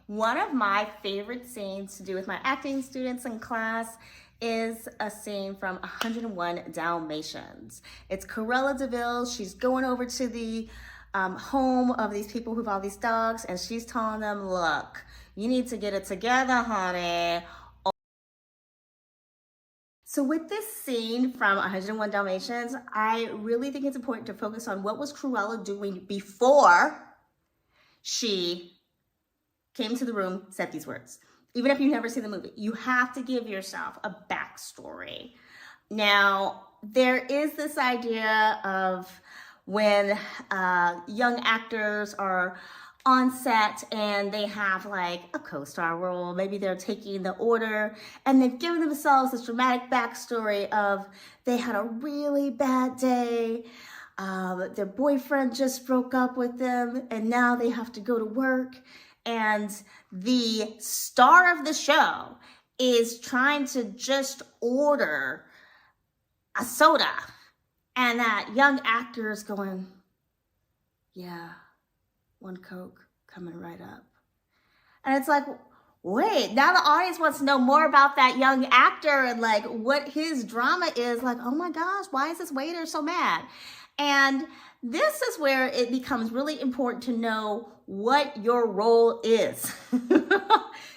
One of my favorite scenes to do with my acting students in class is a scene from 101 Dalmatians. It's Cruella de Vil. She's going over to the home of these people who have all these dogs, and she's telling them, look, you need to get it together, honey. So with this scene from 101 Dalmatians, I really think it's important to focus on what was Cruella doing before she came to the room, said these words. Even if you've never seen the movie, you have to give yourself a backstory. Now, there is this idea of when young actors are on set and they have like a co-star role, maybe they're taking the order and they've given themselves this dramatic backstory of they had a really bad day, their boyfriend just broke up with them and now they have to go to work, and the star of the show is trying to just order a soda, and that young actor is going, yeah, one Coke coming right up. And it's like, wait, now the audience wants to know more about that young actor and like what his drama is. Like, oh my gosh, why is this waiter so mad? And this is where it becomes really important to know what your role is.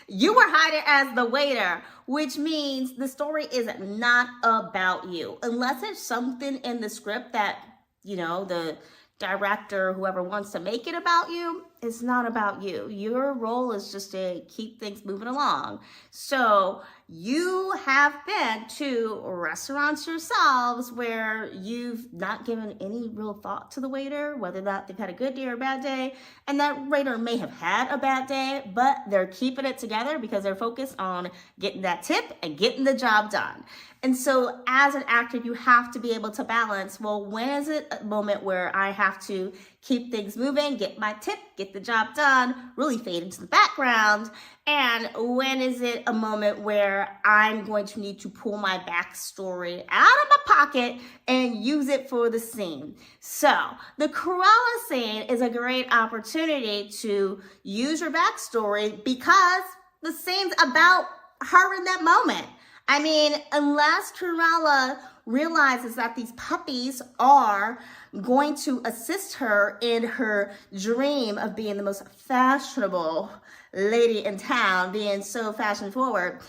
You were hired as the waiter, which means the story is not about you. Unless there's something in the script that, you know, the director, whoever wants to make it about you, it's not about you. Your role is just to keep things moving along. So you have been to restaurants yourselves where you've not given any real thought to the waiter, whether or not they've had a good day or a bad day. And that waiter may have had a bad day, but they're keeping it together because they're focused on getting that tip and getting the job done. And so as an actor, you have to be able to balance, well, when is it a moment where I have to keep things moving, get my tip, get the job done, really fade into the background, and when is it a moment where I'm going to need to pull my backstory out of my pocket and use it for the scene. So the Cruella scene is a great opportunity to use your backstory because the scene's about her in that moment. I mean, unless Cruella realizes that these puppies are going to assist her in her dream of being the most fashionable lady in town, being so fashion forward,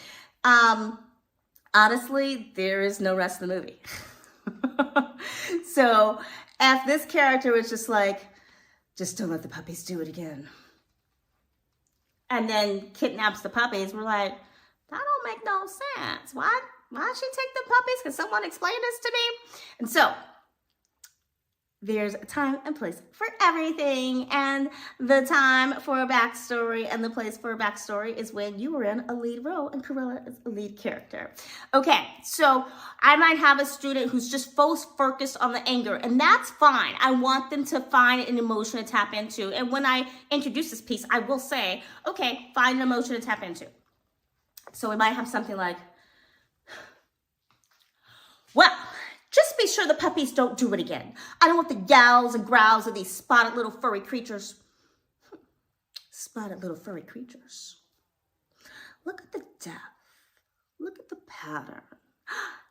honestly, there is no rest of the movie. So if this character was just like, just don't let the puppies do it again, and then kidnaps the puppies, we're like, that don't make no sense. Why did she take the puppies? Can someone explain this to me? And so there's a time and place for everything. And the time for a backstory and the place for a backstory is when you were in a lead role and Cruella is a lead character. Okay, so I might have a student who's just focused on the anger, and that's fine. I want them to find an emotion to tap into. And when I introduce this piece, I will say, okay, find an emotion to tap into. So we might have something like, well, just be sure the puppies don't do it again. I don't want the yowls and growls of these spotted little furry creatures. Spotted little furry creatures. Look at the depth. Look at the pattern.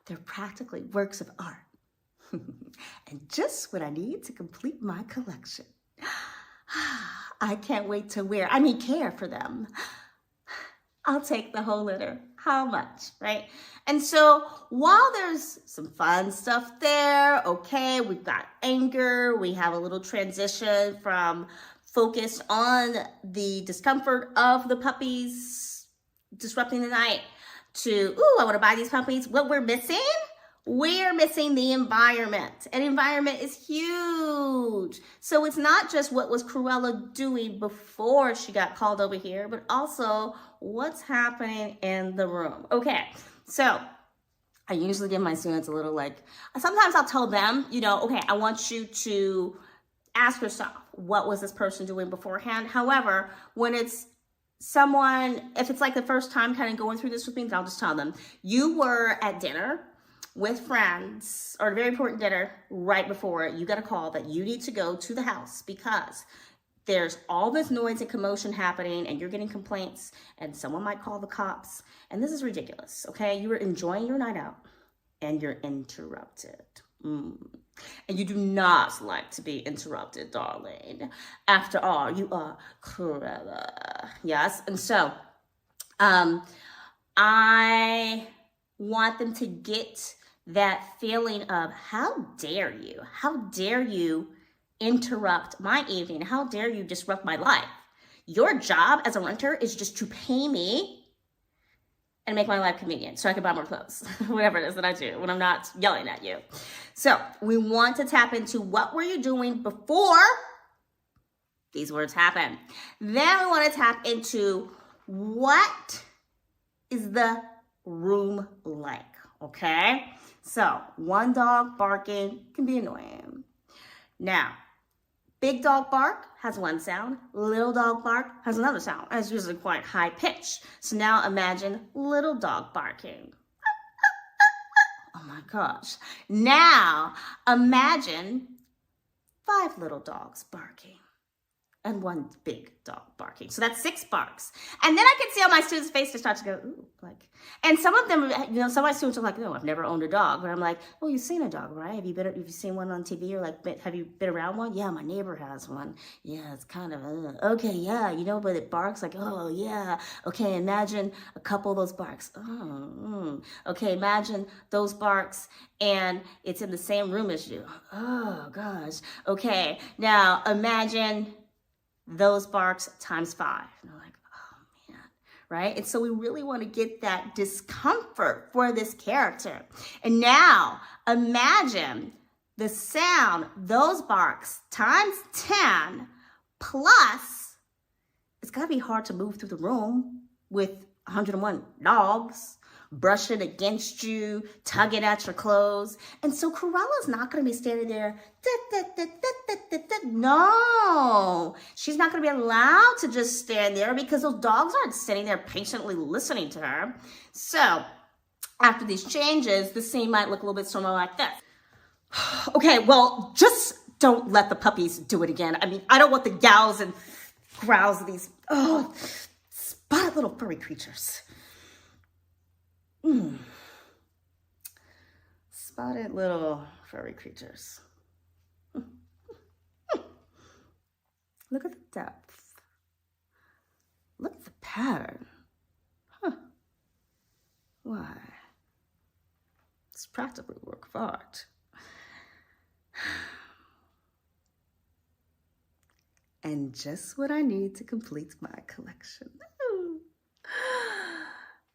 They're practically works of art. And just what I need to complete my collection. I can't wait to care for them. I'll take the whole litter. How much, right? And so while there's some fun stuff there, okay, we've got anger, we have a little transition from focus on the discomfort of the puppies disrupting the night to, ooh, I want to buy these puppies. What we're missing the environment. And environment is huge. So it's not just what was Cruella doing before she got called over here, but also what's happening in the room. Okay, so I usually give my students a little sometimes I'll tell them, okay, I want you to ask yourself, what was this person doing beforehand? However, when it's if it's like the first time kind of going through this with me, I'll just tell them, you were at dinner with friends or a very important dinner right before you got a call that you need to go to the house because there's all this noise and commotion happening and you're getting complaints and someone might call the cops. And this is ridiculous, okay? You were enjoying your night out and you're interrupted. And you do not like to be interrupted, darling. After all, you are Cruella. Yes? And so, I want them to get that feeling of, how dare you? How dare you interrupt my evening? How dare you disrupt my life? Your job as a renter is just to pay me and make my life convenient so I can buy more clothes, whatever it is that I do when I'm not yelling at you. So we want to tap into what were you doing before these words happen. Then we want to tap into what is the room like, okay? So one dog barking can be annoying. Now, big dog bark has one sound, little dog bark has another sound, and it's usually quite high pitched. So now imagine little dog barking. Oh my gosh. Now imagine 5 little dogs barking and 1 big dog barking. So that's 6 barks. And then I can see on my students' face, they start to go, ooh, like, and some of them, some of my students are like, no, I've never owned a dog. But I'm like, well, you've seen a dog, right? Have you seen one on TV, or like, have you been around one? Yeah, my neighbor has one. Yeah, it's kind of, okay, yeah, but it barks like, oh, yeah. Okay, imagine a couple of those barks. Okay, imagine those barks and it's in the same room as you. Oh, gosh. Okay, now imagine those barks times 5. And I'm like, oh man, right? And so we really want to get that discomfort for this character. And now imagine the sound, those barks times 10 plus, it's got to be hard to move through the room with 101 dogs brushing against you, tugging at your clothes. And so Cruella's not going to be standing there. No, she's not going to be allowed to just stand there because those dogs aren't sitting there patiently listening to her. So after these changes, the scene might look a little bit somewhere like this. Okay, well, just don't let the puppies do it again. I mean, I don't want the gals and growls of these spotted little furry creatures. Spotted little furry creatures. Look at the depth. Look at the pattern. Why? It's practically a work of art. And just what I need to complete my collection.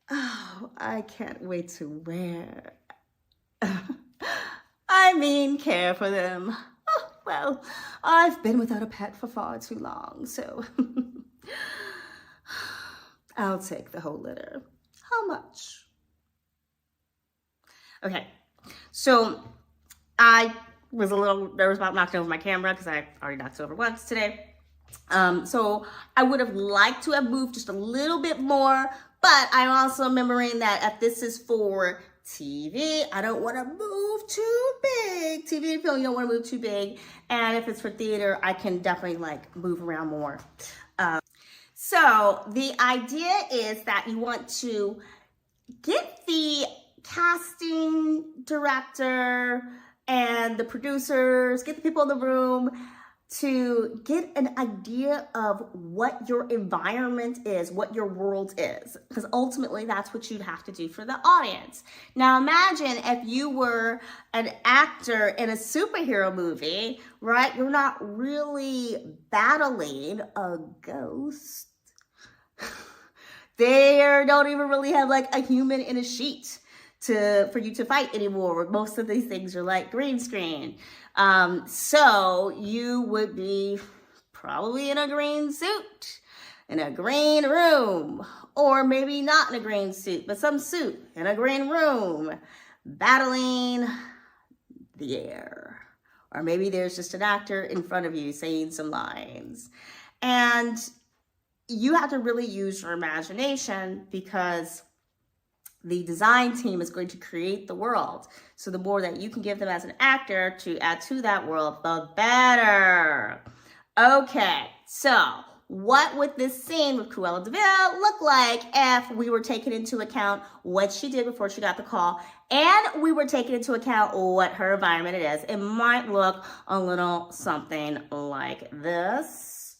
Oh, I can't wait to wear. Care for them. Oh, well, I've been without a pet for far too long, so I'll take the whole litter. How much? Okay, so I was a little nervous about knocking over my camera because I already knocked it over once today. So I would have liked to have moved just a little bit more, but I'm also remembering that if this is for TV, I don't want to move too big. TV and film, you don't want to move too big. And if it's for theater, I can definitely like move around more. So the idea is that you want to get the casting director and the producers, get the people in the room to get an idea of what your environment is, what your world is, because ultimately that's what you'd have to do for the audience. Now imagine if you were an actor in a superhero movie, right? You're not really battling a ghost. They don't even really have like a human in a sheet for you to fight anymore. Most of these things are like green screen. So you would be probably in a green suit, in a green room, or maybe not in a green suit, but some suit in a green room, battling the air. Or maybe there's just an actor in front of you saying some lines. And you have to really use your imagination because the design team is going to create the world. So the more that you can give them as an actor to add to that world, the better. Okay, so what would this scene with Cruella de Vil look like if we were taking into account what she did before she got the call and we were taking into account what her environment it is? It might look a little something like this.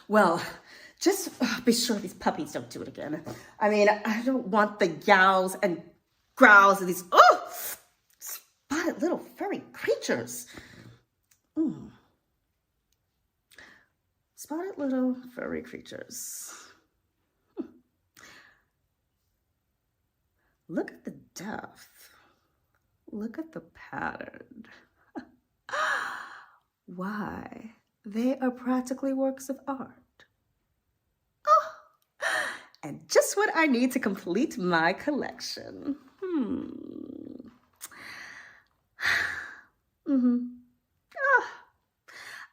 Well, just be sure these puppies don't do it again. I mean, I don't want the yowls and growls of these, spotted little furry creatures. Spotted little furry creatures. Look at the depth. Look at the pattern. Why? They are practically works of art. Oh, and just what I need to complete my collection.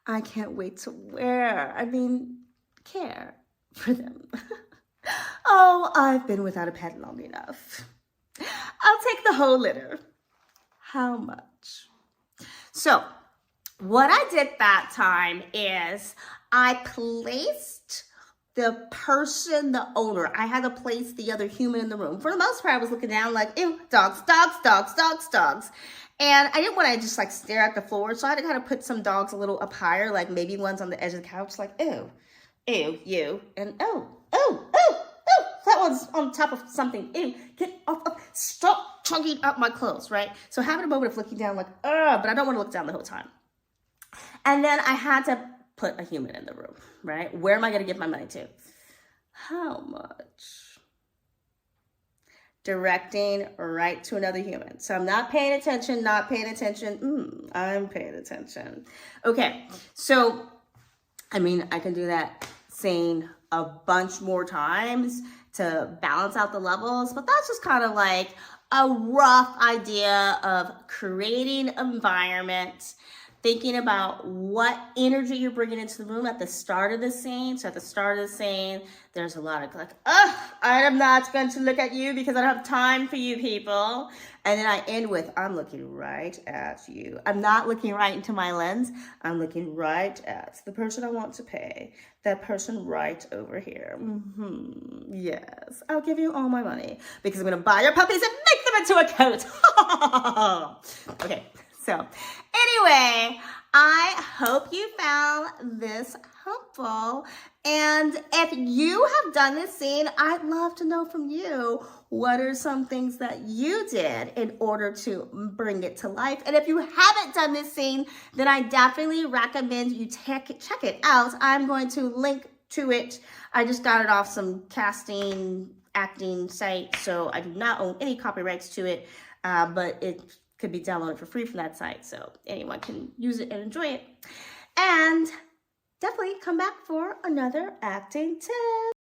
I can't wait to care for them. Oh, I've been without a pet long enough. I'll take the whole litter. How much? So, what I did that time is I placed the person, the owner. I had to place the other human in the room. For the most part, I was looking down like, ew, dogs, dogs, dogs, dogs, dogs. And I didn't want to just like stare at the floor. So I had to kind of put some dogs a little up higher, like maybe one's on the edge of the couch, like, ew, ew, you. And oh, that one's on top of something. Ew, get off, stop chunking up my clothes, right? So having a moment of looking down like, but I don't want to look down the whole time. And then I had to put a human in the room, right? Where am I going to give my money to? How much? Directing right to another human. So I'm not paying attention, not paying attention. I'm paying attention. Okay, so, I mean, I can do that scene a bunch more times to balance out the levels, but that's just kind of like a rough idea of creating environment, thinking about what energy you're bringing into the room at the start of the scene. So at the start of the scene, there's a lot of like, I am not going to look at you because I don't have time for you people. And then I end with, I'm looking right at you. I'm not looking right into my lens. I'm looking right at the person I want to pay. That person right over here. Yes, I'll give you all my money because I'm going to buy your puppies and make them into a coat. Okay. So anyway, I hope you found this helpful. And if you have done this scene, I'd love to know from you, what are some things that you did in order to bring it to life? And if you haven't done this scene, then I definitely recommend you check it out. I'm going to link to it. I just got it off some casting acting site, so I do not own any copyrights to it, but it could be downloaded for free from that site, so anyone can use it and enjoy it. And definitely come back for another acting tip.